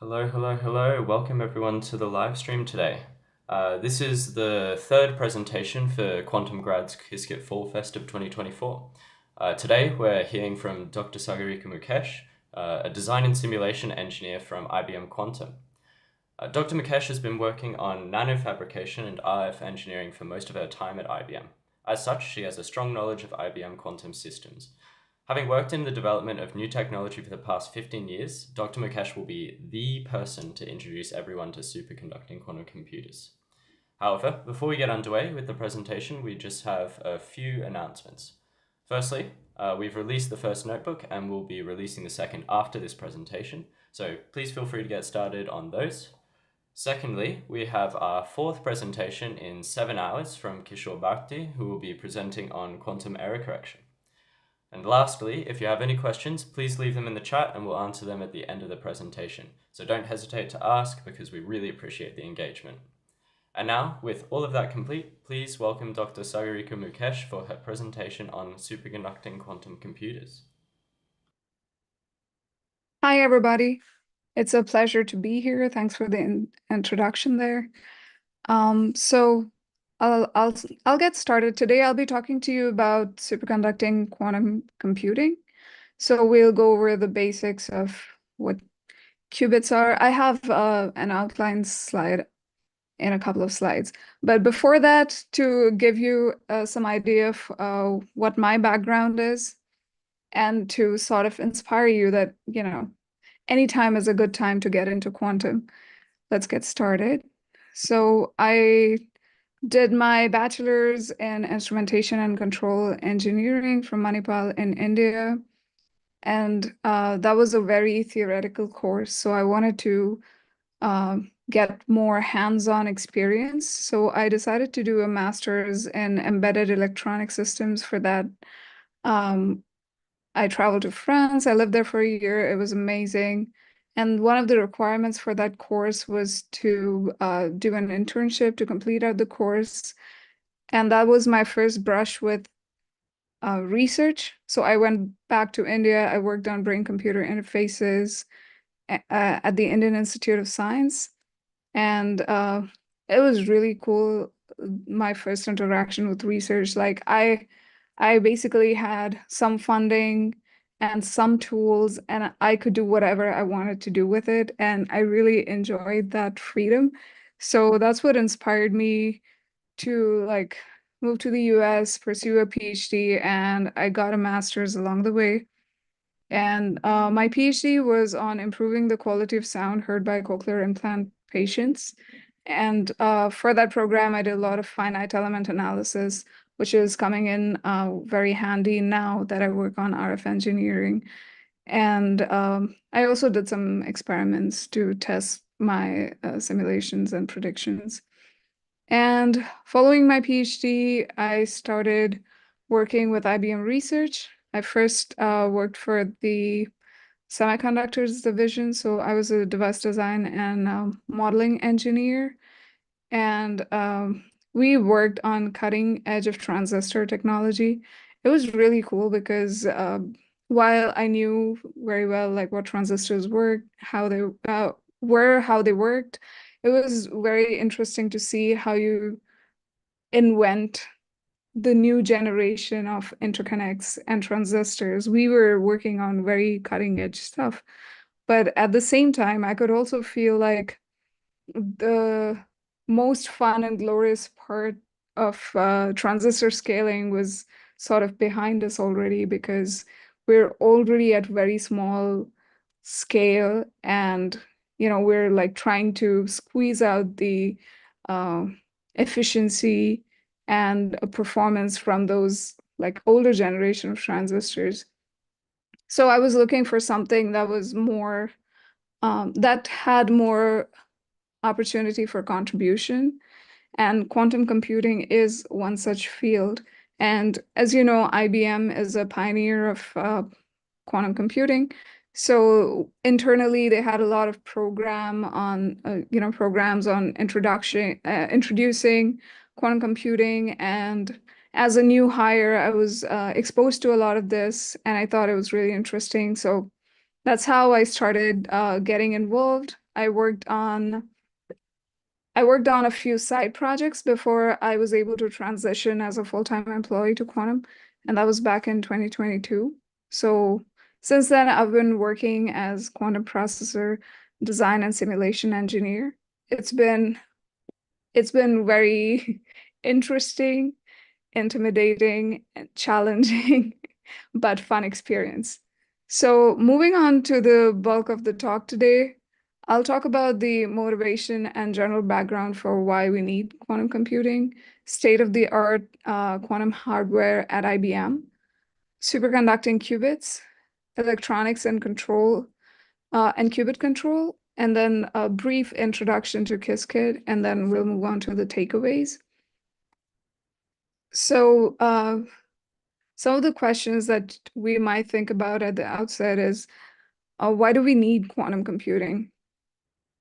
Hello, hello, hello. Welcome everyone to the live stream today. This is the third presentation for QuantumGrad's Qiskit Fall Fest of 2024. Today we're hearing from Dr. Sagarika Mukesh, a design and simulation engineer from IBM Quantum. Dr. Mukesh has been working on nanofabrication and RF engineering for most of her time at IBM. As such, she has a strong knowledge of IBM quantum systems. Having worked in the development of new technology for the past 15 years, Dr. Mukesh will be the person to introduce everyone to superconducting quantum computers. However, before we get underway with the presentation, we just have a few announcements. Firstly, we've released the first notebook and we'll be releasing the second after this presentation, so please feel free to get started on those. Secondly, we have our fourth presentation in 7 hours from Kishore Bharti, who will be presenting on quantum error correction. And lastly, if you have any questions, please leave them in the chat and we'll answer them at the end of the presentation. So don't hesitate to ask because we really appreciate the engagement. And now, with all of that complete, please welcome Dr. Sagarika Mukesh for her presentation on superconducting quantum computers. Hi, everybody. It's a pleasure to be here. Thanks for the introduction there. So I'll get started. Today I'll be talking to you about superconducting quantum computing. So we'll go over the basics of what qubits are. I have an outline slide in a couple of slides. But before that, to give you some idea of what my background is and to sort of inspire you that, anytime is a good time to get into quantum. Let's get started. So I did my bachelor's in instrumentation and control engineering from Manipal in India. And that was a very theoretical course. So I wanted to get more hands-on experience. So I decided to do a master's in embedded electronic systems for that. I traveled to France. I lived there for a year. It was amazing. And one of the requirements for that course was to do an internship to complete out the course. And that was my first brush with research. So I went back to India. I worked on brain-computer interfaces at the Indian Institute of Science. And it was really cool, my first interaction with research. Like I basically had some funding and some tools, and I could do whatever I wanted to do with it. And I really enjoyed that freedom. So that's what inspired me to move to the US, pursue a PhD, and I got a master's along the way. And my PhD was on improving the quality of sound heard by cochlear implant patients. And for that program, I did a lot of finite element analysis, which is coming in very handy now that I work on RF engineering. And I also did some experiments to test my simulations and predictions. And following my PhD, I started working with IBM Research. I first worked for the semiconductors division. So I was a device design and modeling engineer. And we worked on cutting edge of transistor technology. It was really cool because while I knew very well like what transistors work, how they how they worked, it was very interesting to see how you invent the new generation of interconnects and transistors. We were working on very cutting edge stuff. But at the same time, I could also feel like the most fun and glorious part of transistor scaling was sort of behind us already because we're already at very small scale and we're like trying to squeeze out the uh, efficiency and performance from those like older generation of transistors. So I was looking for something that was more that had more opportunity for contribution. And quantum computing is one such field. And as you know, IBM is a pioneer of quantum computing. So internally, they had a lot of programs on introducing quantum computing. And as a new hire, I was exposed to a lot of this, and I thought it was really interesting. So that's how I started getting involved. I worked on a few side projects before I was able to transition as a full-time employee to quantum, and that was back in 2022. So since then, I've been working as quantum processor design and simulation engineer. It's been very interesting, intimidating, and challenging, but fun experience. So, moving on to the bulk of the talk today, I'll talk about the motivation and general background for why we need quantum computing, state-of-the-art quantum hardware at IBM, superconducting qubits, electronics and control, and qubit control, and then a brief introduction to Qiskit, and then we'll move on to the takeaways. So, some of the questions that we might think about at the outset is, why do we need quantum computing?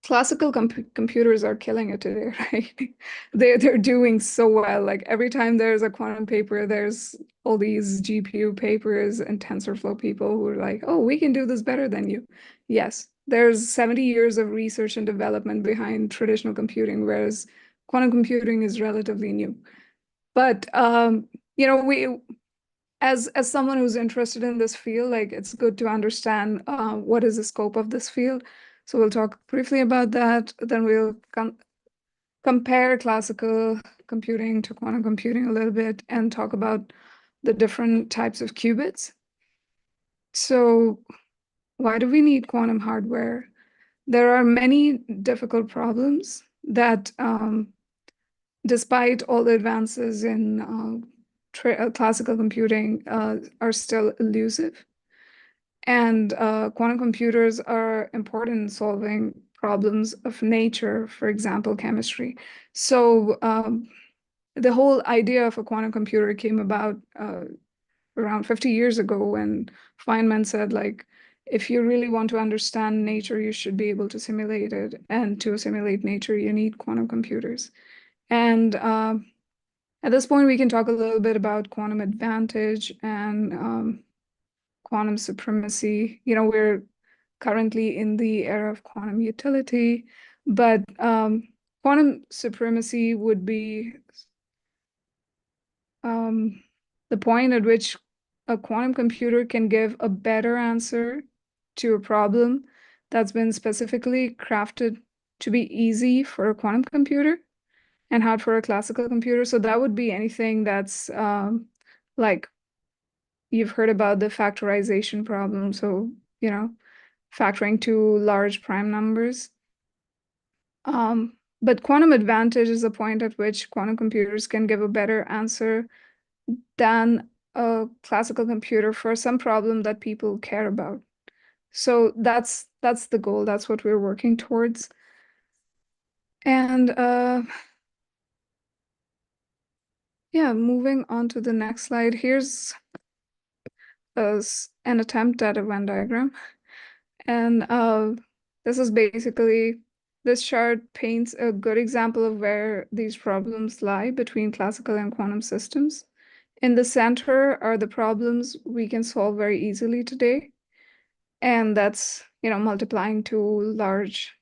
Classical computers are killing it today, right? They're doing so well. Like every time there's a quantum paper, there's all these GPU papers and TensorFlow people who are like, oh, we can do this better than you. Yes, there's 70 years of research and development behind traditional computing, whereas quantum computing is relatively new. But we as someone who's interested in this field, like it's good to understand what is the scope of this field. So we'll talk briefly about that. Then we'll compare classical computing to quantum computing a little bit and talk about the different types of qubits. So why do we need quantum hardware? There are many difficult problems that, despite all the advances in classical computing, are still elusive. And quantum computers are important in solving problems of nature, for example, chemistry. So the whole idea of a quantum computer came about around 50 years ago when Feynman said, like, if you really want to understand nature, you should be able to simulate it. And to simulate nature, you need quantum computers. And at this point, we can talk a little bit about quantum advantage and quantum supremacy. We're currently in the era of quantum utility, but quantum supremacy would be the point at which a quantum computer can give a better answer to a problem that's been specifically crafted to be easy for a quantum computer and hard for a classical computer. So that would be anything that's like you've heard about the factorization problem. So, factoring two large prime numbers. But quantum advantage is the point at which quantum computers can give a better answer than a classical computer for some problem that people care about. So that's the goal. That's what we're working towards. And yeah, moving on to the next slide. Here's an attempt at a Venn diagram. And this is basically, this chart paints a good example of where these problems lie between classical and quantum systems. In the center are the problems we can solve very easily today. And that's, multiplying two large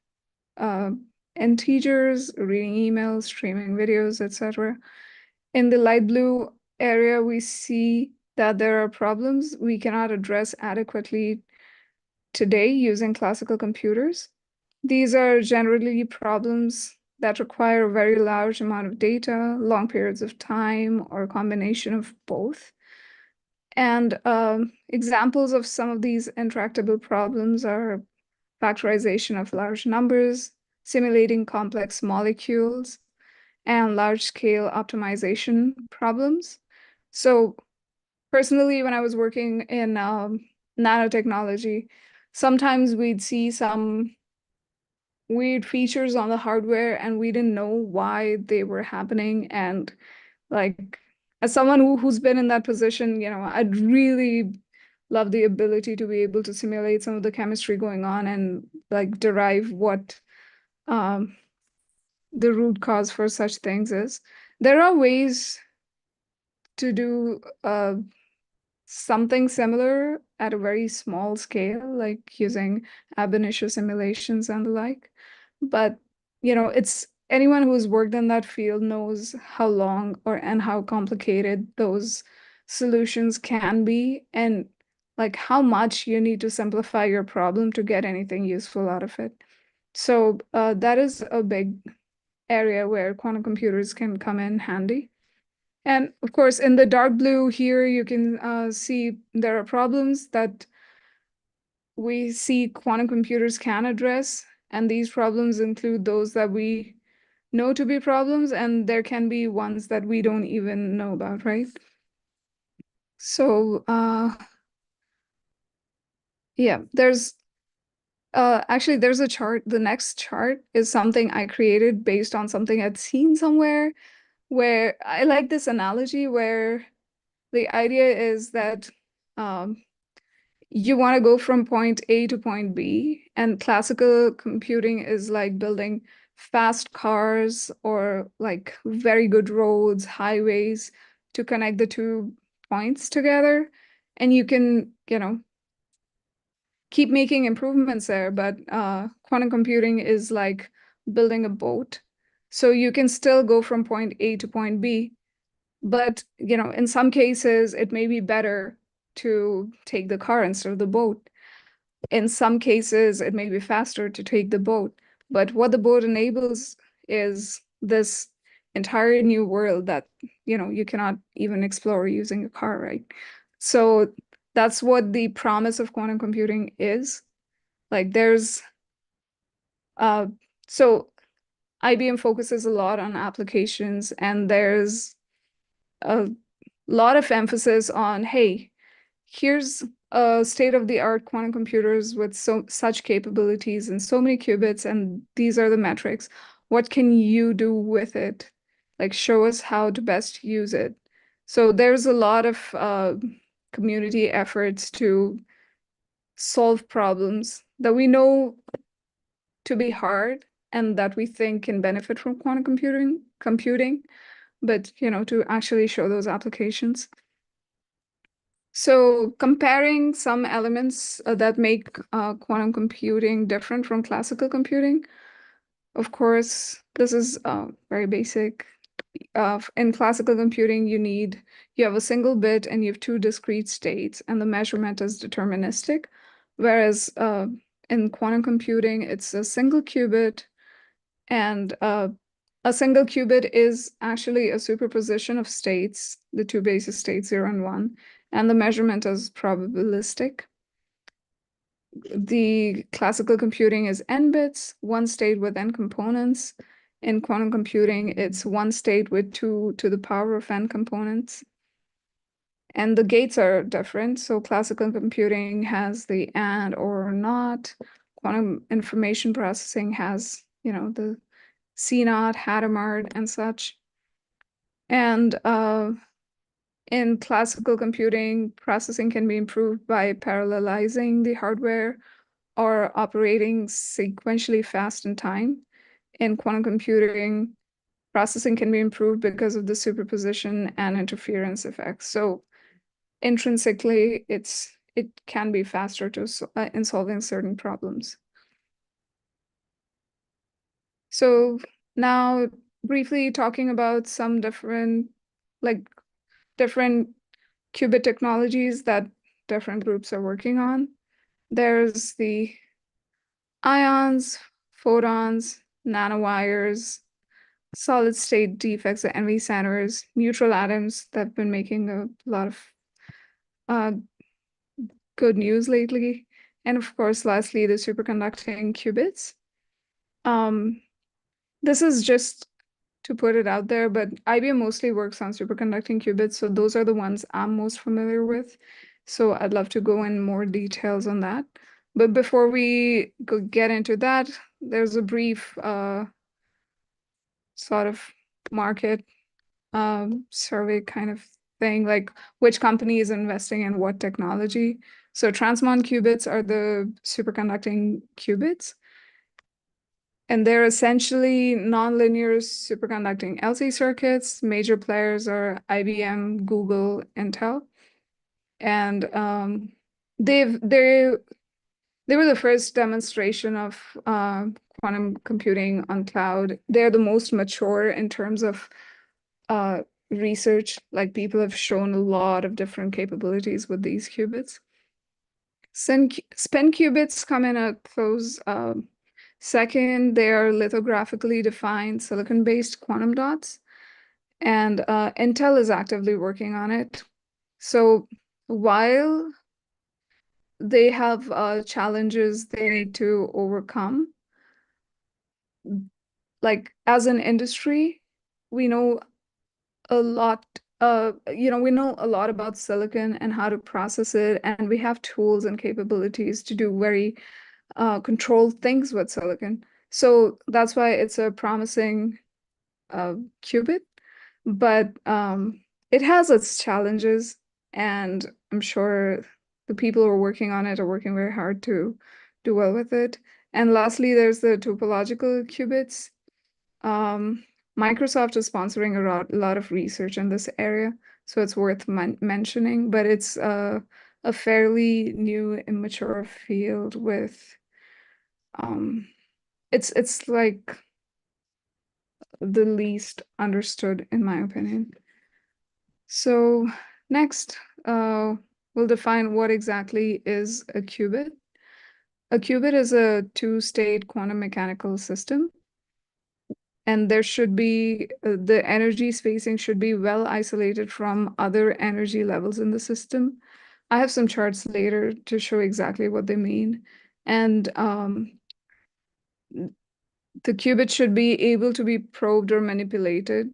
integers, reading emails, streaming videos, etc. In the light blue area, we see that there are problems we cannot address adequately today using classical computers. These are generally problems that require a very large amount of data, long periods of time, or a combination of both. And examples of some of these intractable problems are factorization of large numbers, simulating complex molecules, and large-scale optimization problems. So personally, when I was working in nanotechnology, sometimes we'd see some weird features on the hardware and we didn't know why they were happening. And like, as someone who's been in that position, I'd really love the ability to be able to simulate some of the chemistry going on and like derive what the root cause for such things is. There are ways to do something similar at a very small scale, like using ab initio simulations and the like. But it's anyone who's worked in that field knows how long and how complicated those solutions can be, and like how much you need to simplify your problem to get anything useful out of it. So that is a big area where quantum computers can come in handy. And of course, in the dark blue here, you can see there are problems that we see quantum computers can address. And these problems include those that we know to be problems, and there can be ones that we don't even know about, right? So yeah, there's actually there's a chart. The next chart is something I created based on something I'd seen somewhere, where I like this analogy where the idea is that um, you want to go from point A to point B, and classical computing is like building fast cars or like very good roads, highways to connect the two points together. And you can, keep making improvements there, but quantum computing is like building a boat. So you can still go from point A to point B, but in some cases it may be better to take the car instead of the boat. In some cases, it may be faster to take the boat. But what the boat enables is this entire new world that, you cannot even explore using a car, right? So that's what the promise of quantum computing is. Like there's uh so IBM focuses a lot on applications, and there's a lot of emphasis on, hey, here's a state-of-the-art quantum computers with such capabilities and so many qubits, and these are the metrics. What can you do with it? Like, show us how to best use it. So there's a lot of community efforts to solve problems that we know to be hard and that we think can benefit from quantum computing, but to actually show those applications. So comparing some elements that make quantum computing different from classical computing, of course, this is very basic. In classical computing, you have a single bit and you have two discrete states, and the measurement is deterministic. Whereas in quantum computing, it's a single qubit, and a single qubit is actually a superposition of states, the two basis states, 0 and 1, and the measurement is probabilistic. The classical computing is n bits, one state with n components. In quantum computing, it's one state with 2 to the power of n components. And the gates are different. So classical computing has the and or not. Quantum information processing has, the CNOT, Hadamard, and such. And in classical computing, processing can be improved by parallelizing the hardware or operating sequentially fast in time. In quantum computing, processing can be improved because of the superposition and interference effects. So intrinsically, it can be faster in solving certain problems. So now briefly talking about some like different qubit technologies that different groups are working on. There's the ions, photons, nanowires, solid state defects at NV centers, neutral atoms that have been making a lot of uh, good news lately. And of course, lastly, the superconducting qubits. This is just to put it out there, but IBM mostly works on superconducting qubits, so those are the ones I'm most familiar with. So I'd love to go in more details on that. But before we get into that, there's a brief sort of market survey kind of thing, like which company is investing in what technology. So transmon qubits are the superconducting qubits, and they're essentially nonlinear superconducting LC circuits. Major players are IBM, Google, Intel, and they they were the first demonstration of quantum computing on cloud. They're the most mature in terms of research. Like people have shown a lot of different capabilities with these qubits. Spin qubits come in a close second. They are lithographically defined silicon-based quantum dots, and Intel is actively working on it. So while they have challenges they need to overcome, like as an industry, we know a lot. We know a lot about silicon and how to process it, and we have tools and capabilities to do very controlled things with silicon. So that's why it's a promising qubit, but it has its challenges, and I'm sure the people who are working on it are working very hard to do well with it. And lastly, there's the topological qubits. Um, Microsoft is sponsoring a lot of research in this area, so it's worth mentioning, but it's a fairly new, immature field with um, it's like the least understood in my opinion. So next, we'll define what exactly is a qubit. A qubit is a two-state quantum mechanical system, and there should be the energy spacing should be well isolated from other energy levels in the system. I have some charts later to show exactly what they mean. And the qubit should be able to be probed or manipulated.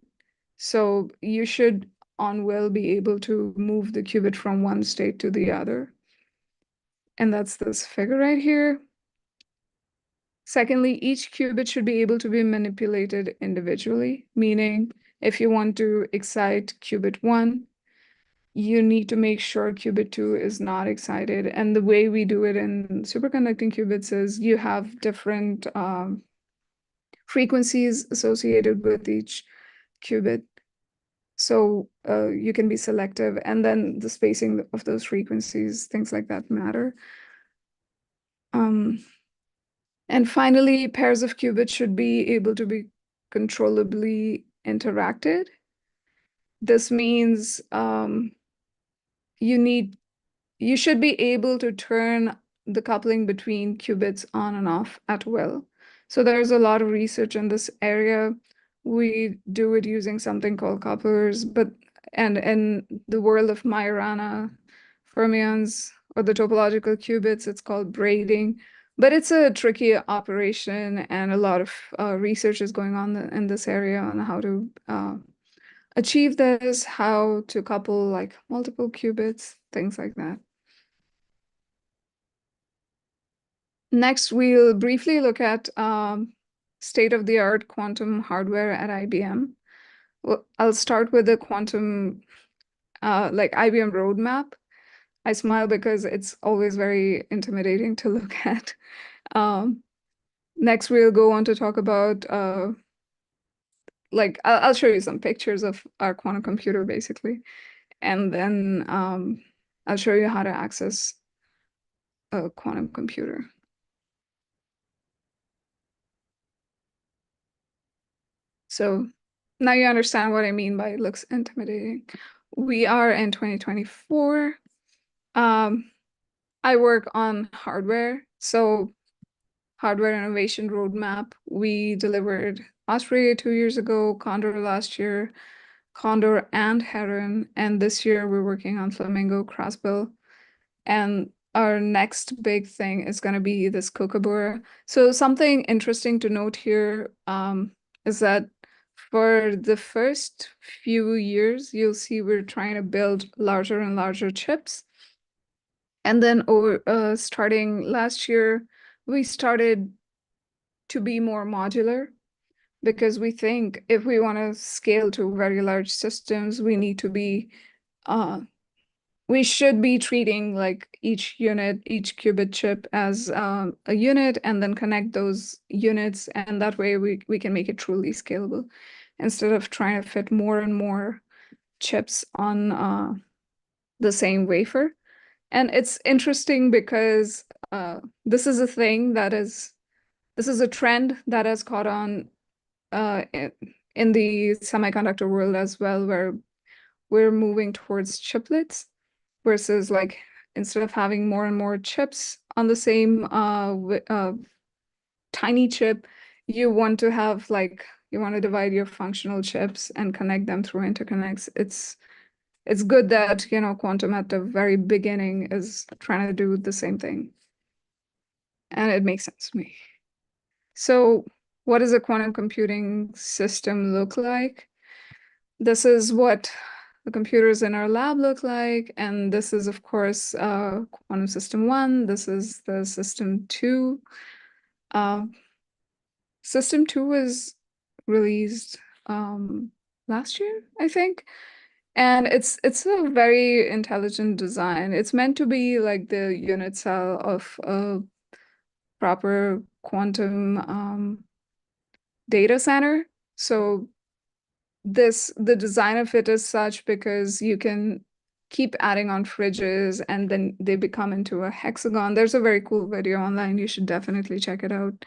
So you should on will be able to move the qubit from one state to the other. And that's this figure right here. Secondly, each qubit should be able to be manipulated individually, meaning if you want to excite qubit 1, you need to make sure qubit 2 is not excited. And the way we do it in superconducting qubits is you have different frequencies associated with each qubit. So you can be selective, and then the spacing of those frequencies, things like that matter. And finally, pairs of qubits should be able to be controllably interacted. This means you should be able to turn the coupling between qubits on and off at will. So there's a lot of research in this area. We do it using something called couplers, and in the world of Majorana fermions or the topological qubits, it's called braiding. But it's a tricky operation, and a lot of research is going on in this area on how to achieve this, how to couple like multiple qubits, things like that. Next, we'll briefly look at state-of-the-art quantum hardware at IBM. Well, I'll start with the quantum, like IBM roadmap. I smile because it's always very intimidating to look at. Next, we'll go on to talk about, like, I'll show you some pictures of our quantum computer, basically. And then I'll show you how to access a quantum computer. So now you understand what I mean by it looks intimidating. We are in 2024. I work on hardware. So hardware innovation roadmap. We delivered Osprey 2 years ago, Condor last year, Condor and Heron. And this year we're working on Flamingo Crossbill. And our next big thing is going to be this Kookaburra. So something interesting to note here is that for the first few years, you'll see we're trying to build larger and larger chips. And then starting last year, we started to be more modular because we think if we want to scale to very large systems, we should be treating like each unit, each qubit chip as a unit, and then connect those units. And that way we can make it truly scalable instead of trying to fit more and more chips on the same wafer. And it's interesting because this is a thing that is this is a trend that has caught on in the semiconductor world as well, where we're moving towards chiplets versus like instead of having more and more chips on the same tiny chip, you want to have like you want to divide your functional chips and connect them through interconnects. It's good that, quantum at the very beginning is trying to do the same thing. And it makes sense to me. So, what does a quantum computing system look like? This is what the computers in our lab look like. And this is, of course, quantum system 1. This is the system 2. System 2 was released last year, I think. And it's a very intelligent design. It's meant to be like the unit cell of a proper quantum data center. So the design of it is such because you can keep adding on fridges and then they become into a hexagon. There's a very cool video online. You should definitely check it out.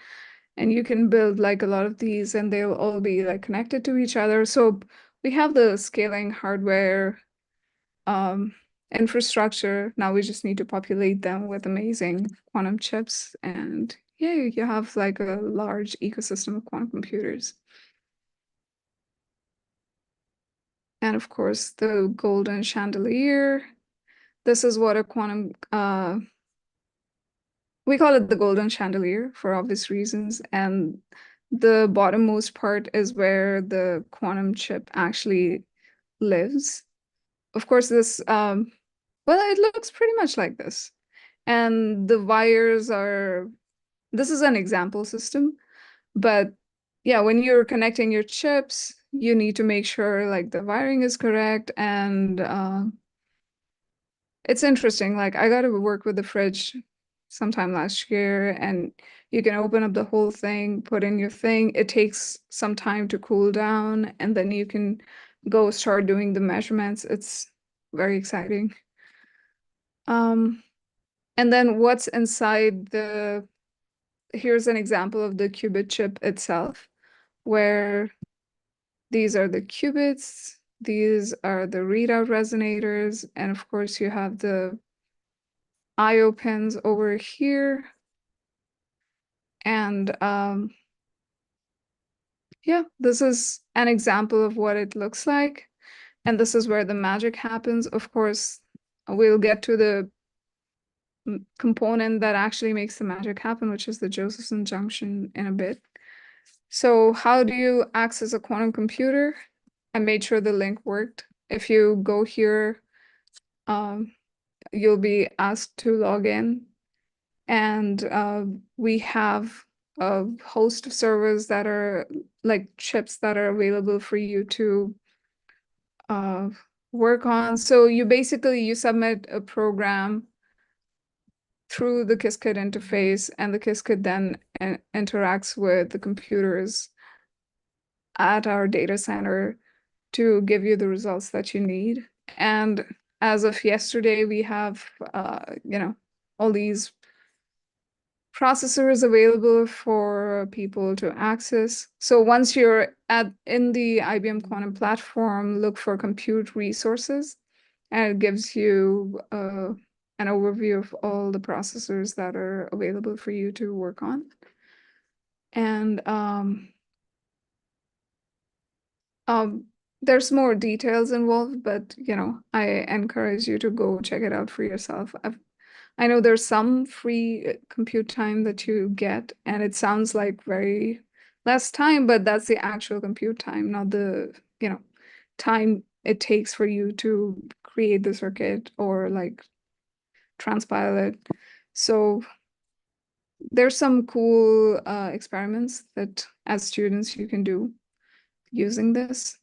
And you can build like a lot of these and they'll all be like connected to each other. So we have the scaling hardware um, infrastructure. Now we just need to populate them with amazing quantum chips. And yeah, you have like a large ecosystem of quantum computers. And of course, the golden chandelier. This is what a quantum, we call it the golden chandelier for obvious reasons. And the bottommost part is where the quantum chip actually lives. Of course, well, it looks pretty much like this. And the wires this is an example system, but yeah, when you're connecting your chips, you need to make sure like the wiring is correct. And it's interesting. Like I got to work with the fridge sometime last year, and you can open up the whole thing, put in your thing. It takes some time to cool down, and then you can go start doing the measurements. It's very exciting. And then what's inside here's an example of the qubit chip itself, where these are the qubits, these are the readout resonators, and of course you have the IO pins over here. And yeah, this is an example of what it looks like. And this is where the magic happens. Of course, we'll get to the component that actually makes the magic happen, which is the Josephson junction in a bit. So how do you access a quantum computer? I made sure the link worked. If you go here, you'll be asked to log in. And we have a host of servers that are like chips that are available for you to work on. So you submit a program through the Qiskit interface, and the Qiskit then interacts with the computers at our data center to give you the results that you need. And as of yesterday, we have, all these processors available for people to access. So once you're in the IBM Quantum platform, look for compute resources, and it gives you an overview of all the processors that are available for you to work on. And there's more details involved, but I encourage you to go check it out for yourself. I know there's some free compute time that you get, and it sounds like very less time, but that's the actual compute time, not the, time it takes for you to create the circuit or like transpile it. So there's some cool experiments that as students you can do using this.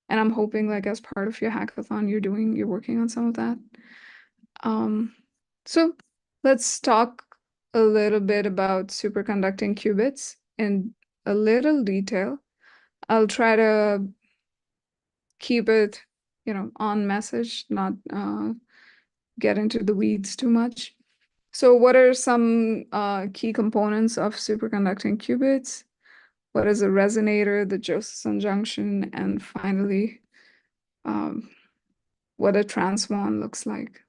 And I'm hoping like as part of your hackathon, you're working on some of that. So let's talk a little bit about superconducting qubits in a little detail. I'll try to keep it, on message, not get into the weeds too much. So what are some key components of superconducting qubits? What is a resonator, the Josephson junction, and finally, um, what a transmon looks like.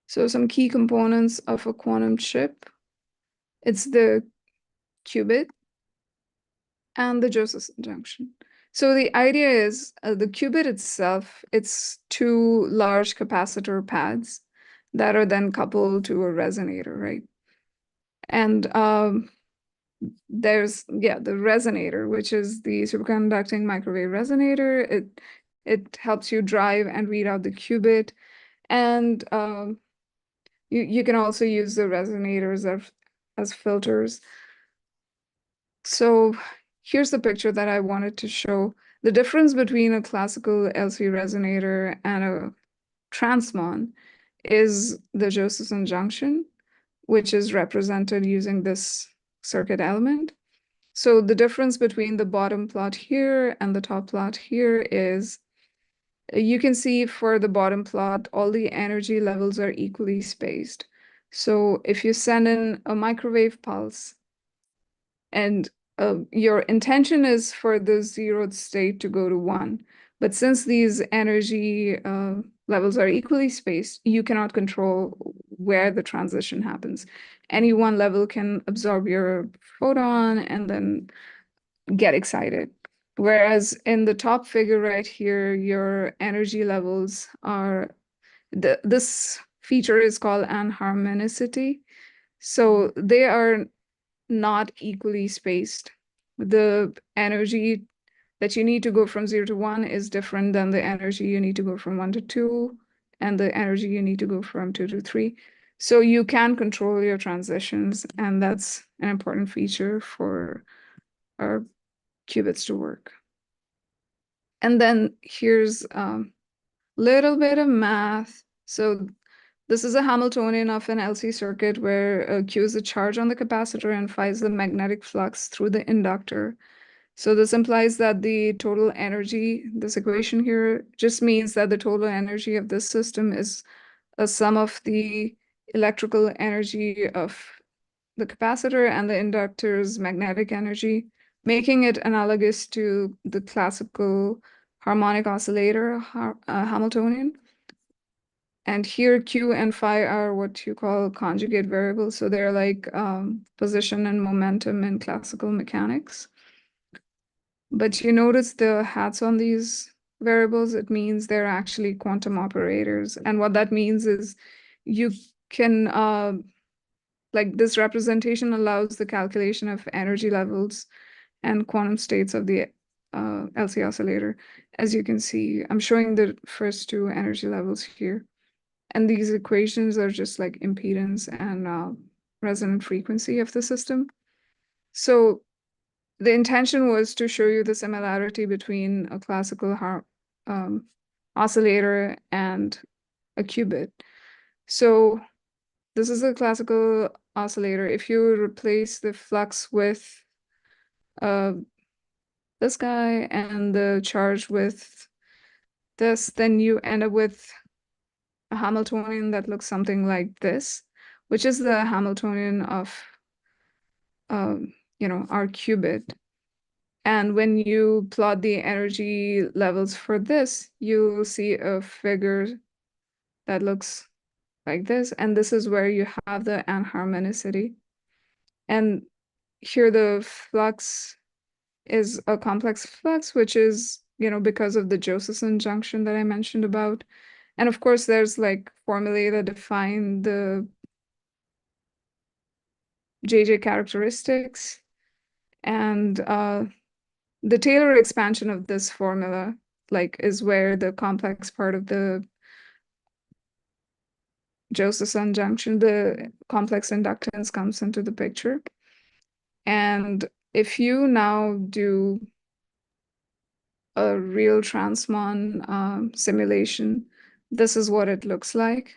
So some key components of a quantum chip. It's the qubit and the Josephson junction. So the idea is the qubit itself, it's two large capacitor pads that are then coupled to a resonator, right? And there's the resonator, which is the superconducting microwave resonator. It helps you drive and read out the qubit, and you can also use the resonators as filters. So here's the picture that I wanted to show. The difference between a classical LC resonator and a transmon is the Josephson junction, which is represented using this circuit element. So the difference between the bottom plot here and the top plot here is you can see for the bottom plot, all the energy levels are equally spaced. So if you send in a microwave pulse and your intention is for the zeroth state to go to 1, but since these energy levels are equally spaced, you cannot control where the transition happens. Any one level can absorb your photon and then get excited. Whereas in the top figure right here, your energy levels are, this feature is called anharmonicity. So they are not equally spaced. The energy that you need to go from 0 to 1 is different than the energy you need to go from 1 to 2, and the energy you need to go from 2 to 3. So you can control your transitions, and that's an important feature for our qubits to work. And then here's a little bit of math. So this is a Hamiltonian of an LC circuit where Q is the charge on the capacitor and phi is the magnetic flux through the inductor. So this implies that the total energy, this equation here, just means that the total energy of this system is a sum of the electrical energy of the capacitor and the inductor's magnetic energy, making it analogous to the classical harmonic oscillator Hamiltonian. And here Q and phi are what you call conjugate variables. So they're like position and momentum in classical mechanics. But you notice the hats on these variables, it means they're actually quantum operators. And what that means is you can, like this representation allows the calculation of energy levels and quantum states of the LC oscillator. As you can see, I'm showing the first two energy levels here. And these equations are just like impedance and resonant frequency of the system. So the intention was to show you the similarity between a classical oscillator and a qubit. So this is a classical oscillator. If you replace the flux with uh, this guy and the charge with this, then you end up with a Hamiltonian that looks something like this, which is the Hamiltonian of our qubit. And when you plot the energy levels for this, you see a figure that looks like this. And this is where you have the anharmonicity. And here the flux is a complex flux, which is, because of the Josephson junction that I mentioned about. And of course, there's like formulae that define the JJ characteristics. And the Taylor expansion of this formula, like, is where the complex part of the Josephson junction, the complex inductance, comes into the picture. And if you now do a real transmon simulation, this is what it looks like.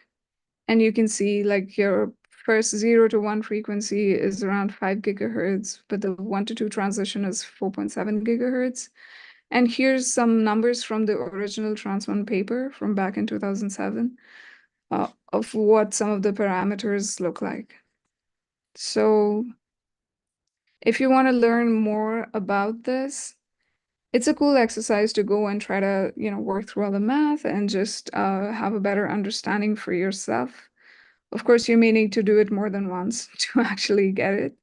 And you can see like your first 0 to 1 frequency is around 5 gigahertz, but the 1 to 2 transition is 4.7 gigahertz. And here's some numbers from the original transmon paper from back in 2007. of what some of the parameters look like. So if you want to learn more about this, it's a cool exercise to go and try to, work through all the math and just have a better understanding for yourself. Of course, you may need to do it more than once to actually get it.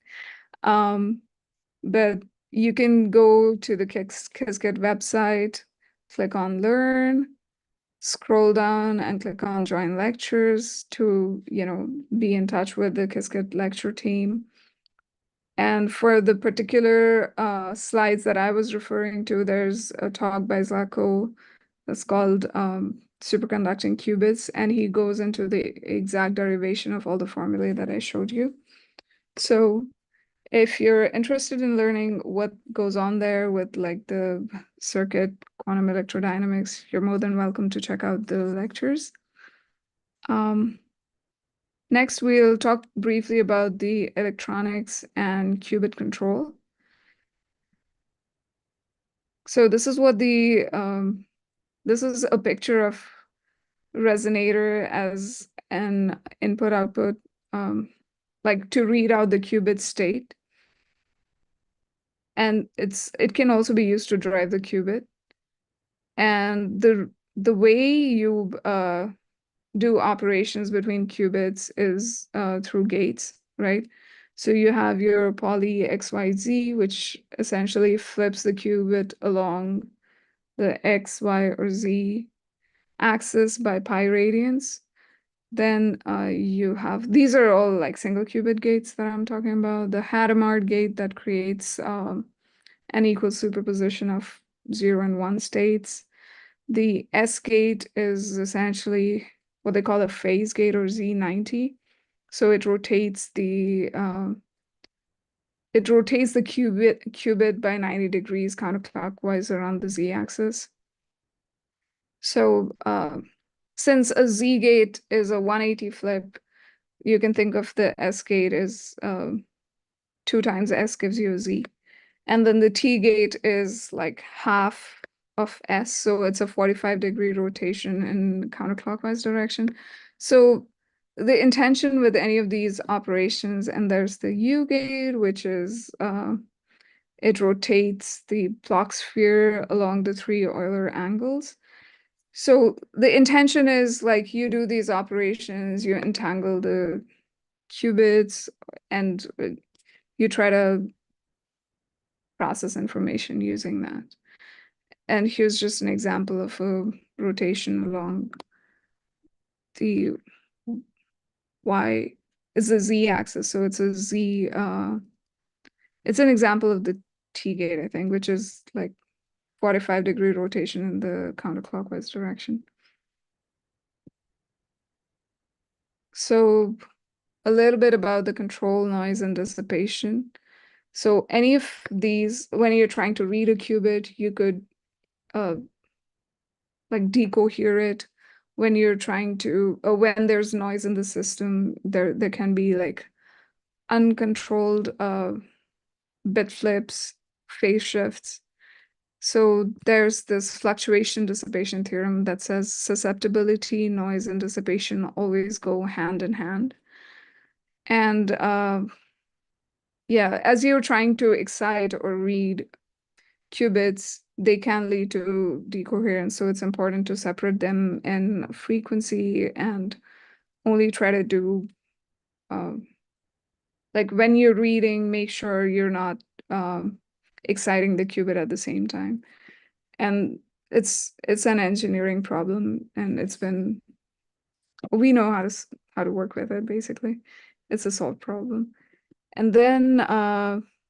Um, but you can go to the Qiskit website, click on Learn, scroll down and click on Join Lectures to, be in touch with the Qiskit lecture team. And for the particular slides that I was referring to, there's a talk by Zlatko that's called Superconducting Qubits, and he goes into the exact derivation of all the formulae that I showed you. So if you're interested in learning what goes on there with like the circuit quantum electrodynamics, you're more than welcome to check out the lectures. Next, we'll talk briefly about the electronics and qubit control. So this is what this is a picture of resonator as an input-output, like to read out the qubit state. And it can also be used to drive the qubit. And the way you do operations between qubits is through gates, right? So you have your poly XYZ, which essentially flips the qubit along the X, Y, or Z axis by pi radians. Then you have, these are all like single qubit gates that I'm talking about. The Hadamard gate that creates an equal superposition of 0 and 1 states. The S gate is essentially what they call a phase gate or Z90. So it rotates the qubit by 90 degrees counterclockwise around the Z-axis. So since a Z gate is a 180 flip, you can think of the S gate as 2 times S gives you a Z. And then the T gate is like half of S, so it's a 45-degree rotation in counterclockwise direction. So the intention with any of these operations, and there's the U gate, which is it rotates the Planck sphere along the 3 Euler angles. So the intention is like you do these operations, you entangle the qubits, and you try to process information using that. And here's just an example of a rotation along the Y is the Z axis. So it's a Z, it's an example of the T gate, I think, which is like 45-degree rotation in the counterclockwise direction. So a little bit about the control, noise, and dissipation. So any of these, when you're trying to read a qubit, you could like decohere it. When you're trying to, when there's noise in the system, there can be like uncontrolled bit flips, phase shifts. So there's this fluctuation dissipation theorem that says susceptibility, noise, and dissipation always go hand in hand. And yeah, as you're trying to excite or read qubits, they can lead to decoherence. So it's important to separate them in frequency and only try to do, like when you're reading, make sure you're not exciting the qubit at the same time. And it's an engineering problem, and we know how to work with it, basically. It's a solved problem. And then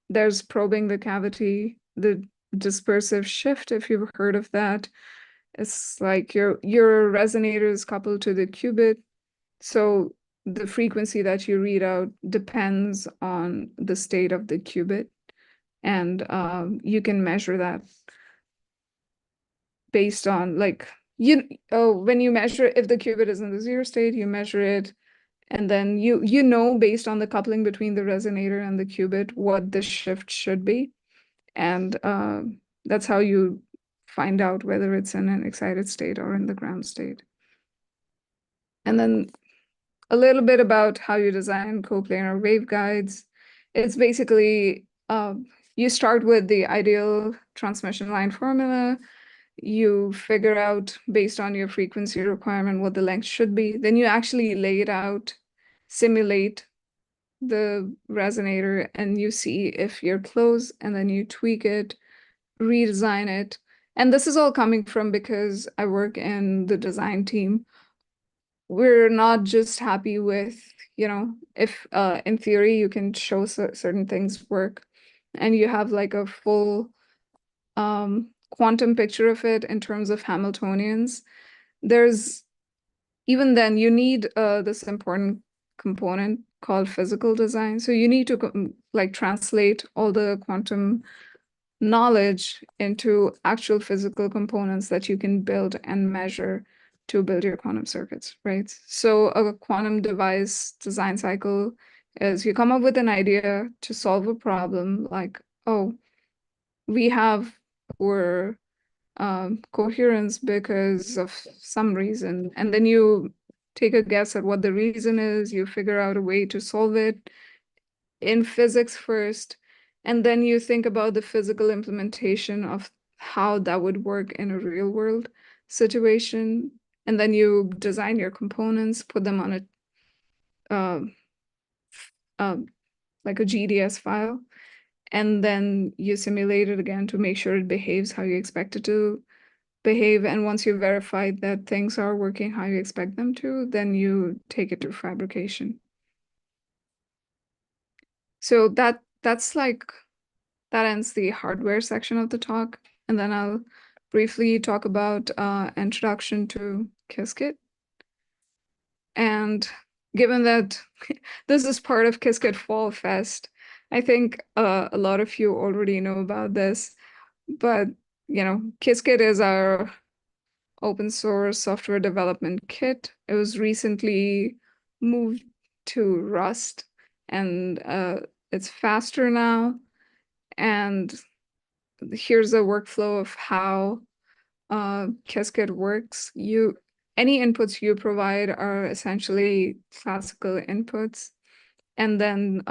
there's probing the cavity, the dispersive shift, if you've heard of that. It's like your resonator is coupled to the qubit. So the frequency that you read out depends on the state of the qubit. And you can measure that based on like, when you measure if the qubit is in the 0 state, you measure it. And then you know based on the coupling between the resonator and the qubit what the shift should be. And that's how you find out whether it's in an excited state or in the ground state. And then a little bit about how you design coplanar waveguides. It's basically you start with the ideal transmission line formula. You figure out based on your frequency requirement what the length should be. Then you actually lay it out, simulate the resonator, and you see if you're close, and then you tweak it, redesign it. And this is all coming from because I work in the design team. We're not just happy with, if in theory you can show certain things work and you have like a full quantum picture of it in terms of Hamiltonians. There's even then you need this important component called physical design. So you need to like translate all the quantum knowledge into actual physical components that you can build and measure to build your quantum circuits, right? So a quantum device design cycle is you come up with an idea to solve a problem like, oh, we have poor coherence because of some reason. And then you take a guess at what the reason is, you figure out a way to solve it in physics first, and then you think about the physical implementation of how that would work in a real world situation. And then you design your components, put them on uh, uh, like a GDS file, and then you simulate it again to make sure it behaves how you expect it to behave. And once you verify that things are working how you expect them to, then you take it to fabrication. So that's like that ends the hardware section of the talk. And then I'll briefly talk about introduction to Qiskit. And given that this is part of Qiskit Fall Fest, I think a lot of you already know about this. But, Qiskit is our open source software development kit. It was recently moved to Rust, and it's faster now. And here's a workflow of how Qiskit works. Any inputs you provide are essentially classical inputs, and then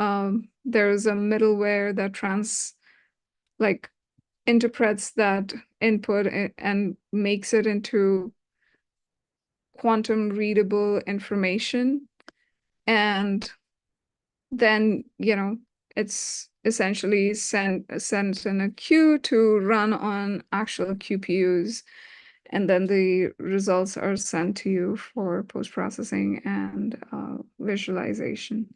there's a middleware that like interprets that input and makes it into quantum readable information. And then, it's essentially sent in a queue to run on actual QPUs. And then the results are sent to you for post-processing and visualization.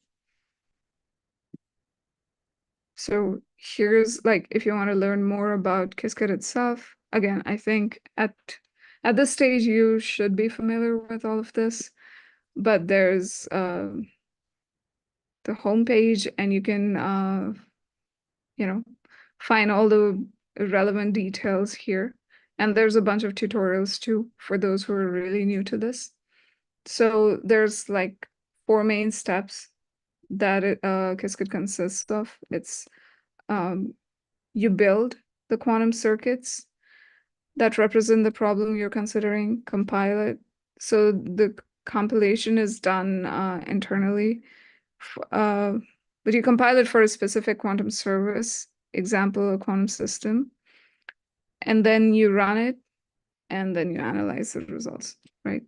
So here's like, if you want to learn more about Qiskit itself, again, I think at this stage you should be familiar with all of this, but there's the homepage, and you can find all the relevant details here. And there's a bunch of tutorials too for those who are really new to this. So there's like 4 main steps that Qiskit consists of. It's you build the quantum circuits that represent the problem you're considering, compile it. So the compilation is done internally, but you compile it for a specific quantum service, example, a quantum system, and then you run it, and then you analyze the results, right?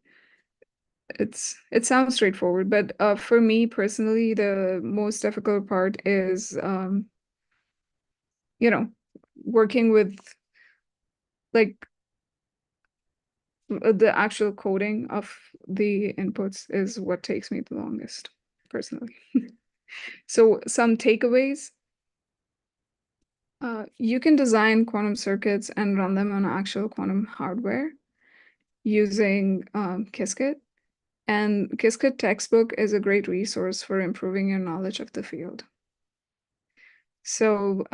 It sounds straightforward, but for me personally, the most difficult part is you know, working with like the actual coding of the inputs is what takes me the longest, personally. So some takeaways. You can design quantum circuits and run them on actual quantum hardware using Qiskit. And Qiskit textbook is a great resource for improving your knowledge of the field. So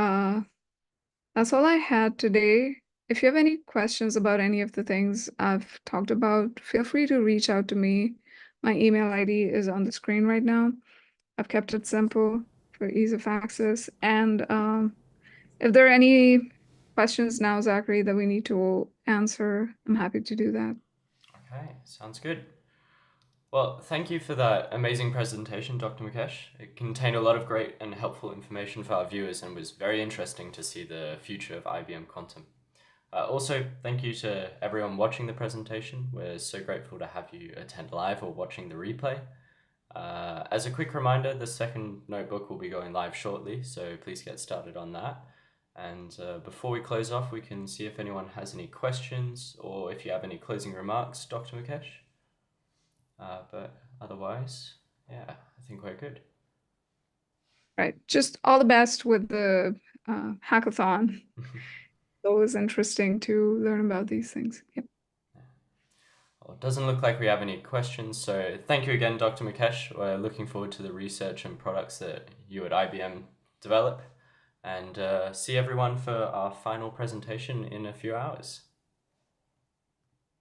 that's all I had today. If you have any questions about any of the things I've talked about, feel free to reach out to me. My email ID is on the screen right now. I've kept it simple for ease of access. And if there are any questions now, Zachary, that we need to answer, I'm happy to do that. Okay, sounds good. Well, thank you for that amazing presentation, Dr. Mukesh. It contained a lot of great and helpful information for our viewers and was very interesting to see the future of IBM Quantum. Also, thank you to everyone watching the presentation. We're so grateful to have you attend live or watching the replay. As a quick reminder, the second notebook will be going live shortly, so please get started on that. And before we close off, we can see if anyone has any questions or if you have any closing remarks, Dr. Mukesh. But otherwise, yeah, I think we're good. Right. Just all the best with the hackathon. It's always interesting to learn about these things. Yep. Well, it doesn't look like we have any questions, so thank you again, Dr. Mukesh. We're looking forward to the research and products that you at IBM develop, and see everyone for our final presentation in a few hours.